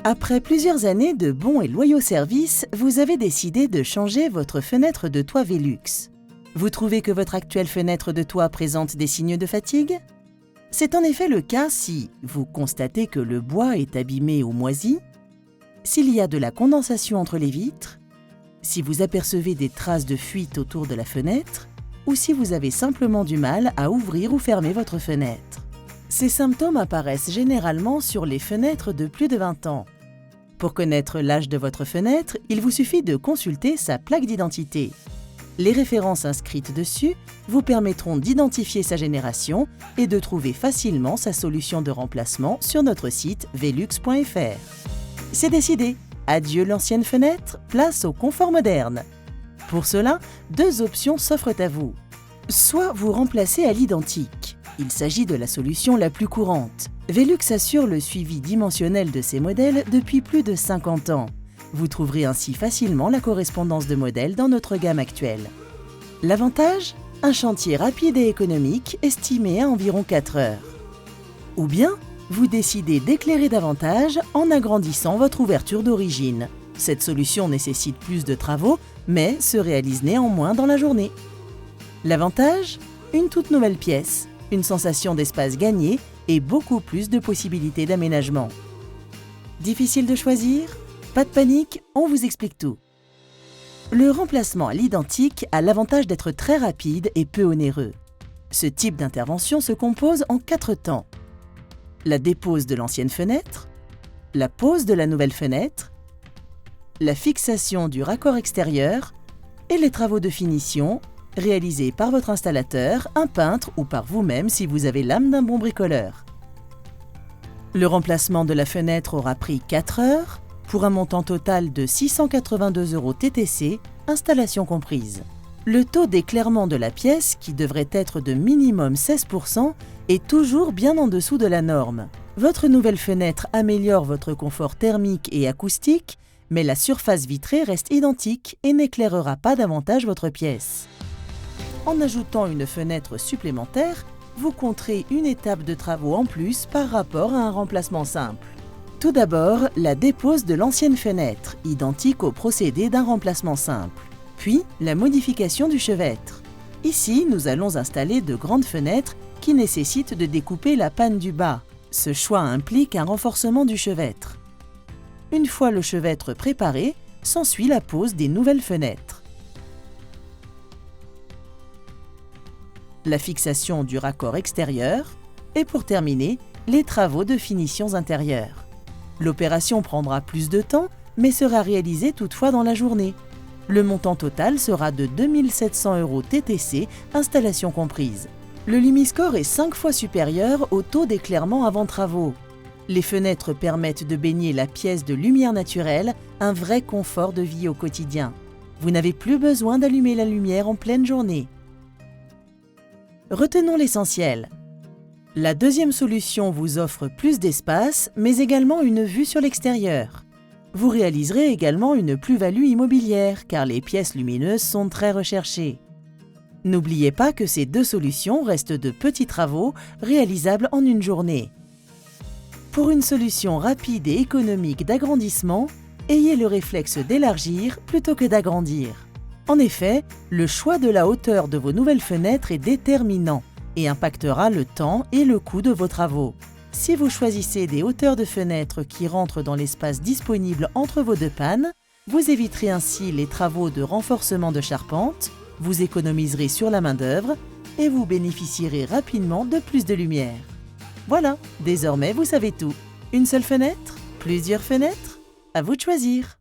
Après plusieurs années de bons et loyaux services, vous avez décidé de changer votre fenêtre de toit Velux. Vous trouvez que votre actuelle fenêtre de toit présente des signes de fatigue? C'est en effet le cas si vous constatez que le bois est abîmé ou moisi, s'il y a de la condensation entre les vitres, si vous apercevez des traces de fuite autour de la fenêtre, ou si vous avez simplement du mal à ouvrir ou fermer votre fenêtre. Ces symptômes apparaissent généralement sur les fenêtres de plus de 20 ans. Pour connaître l'âge de votre fenêtre, il vous suffit de consulter sa plaque d'identité. Les références inscrites dessus vous permettront d'identifier sa génération et de trouver facilement sa solution de remplacement sur notre site velux.fr. C'est décidé! Adieu l'ancienne fenêtre, place au confort moderne. Pour cela, deux options s'offrent à vous. Soit vous remplacez à l'identique. Il s'agit de la solution la plus courante. Velux assure le suivi dimensionnel de ces modèles depuis plus de 50 ans. Vous trouverez ainsi facilement la correspondance de modèles dans notre gamme actuelle. L'avantage? Un chantier rapide et économique estimé à environ 4 heures. Ou bien, vous décidez d'éclairer davantage en agrandissant votre ouverture d'origine. Cette solution nécessite plus de travaux, mais se réalise néanmoins dans la journée. L'avantage? Une toute nouvelle pièce, une sensation d'espace gagné et beaucoup plus de possibilités d'aménagement. Difficile de choisir? Pas de panique, on vous explique tout. Le remplacement à l'identique a l'avantage d'être très rapide et peu onéreux. Ce type d'intervention se compose en 4 temps. La dépose de l'ancienne fenêtre, la pose de la nouvelle fenêtre, la fixation du raccord extérieur et les travaux de finition réalisés par votre installateur, un peintre ou par vous-même si vous avez l'âme d'un bon bricoleur. Le remplacement de la fenêtre aura pris 4 heures pour un montant total de 682 € TTC, installation comprise. Le taux d'éclairement de la pièce, qui devrait être de minimum 16%, est toujours bien en dessous de la norme. Votre nouvelle fenêtre améliore votre confort thermique et acoustique, mais la surface vitrée reste identique et n'éclairera pas davantage votre pièce. En ajoutant une fenêtre supplémentaire, vous compterez une étape de travaux en plus par rapport à un remplacement simple. Tout d'abord, la dépose de l'ancienne fenêtre, identique au procédé d'un remplacement simple. Puis, la modification du chevêtre. Ici, nous allons installer de grandes fenêtres qui nécessitent de découper la panne du bas. Ce choix implique un renforcement du chevêtre. Une fois le chevêtre préparé, s'ensuit la pose des nouvelles fenêtres. La fixation du raccord extérieur et pour terminer, les travaux de finitions intérieures. L'opération prendra plus de temps, mais sera réalisée toutefois dans la journée. Le montant total sera de 2 700 € TTC, installation comprise. Le Lumiscore est 5 fois supérieur au taux d'éclairement avant travaux. Les fenêtres permettent de baigner la pièce de lumière naturelle, un vrai confort de vie au quotidien. Vous n'avez plus besoin d'allumer la lumière en pleine journée. Retenons l'essentiel. La deuxième solution vous offre plus d'espace, mais également une vue sur l'extérieur. Vous réaliserez également une plus-value immobilière, car les pièces lumineuses sont très recherchées. N'oubliez pas que ces deux solutions restent de petits travaux réalisables en une journée. Pour une solution rapide et économique d'agrandissement, ayez le réflexe d'élargir plutôt que d'agrandir. En effet, le choix de la hauteur de vos nouvelles fenêtres est déterminant et impactera le temps et le coût de vos travaux. Si vous choisissez des hauteurs de fenêtres qui rentrent dans l'espace disponible entre vos deux pannes, vous éviterez ainsi les travaux de renforcement de charpente, vous économiserez sur la main-d'œuvre et vous bénéficierez rapidement de plus de lumière. Voilà, désormais vous savez tout. Une seule fenêtre? Plusieurs fenêtres? À vous de choisir.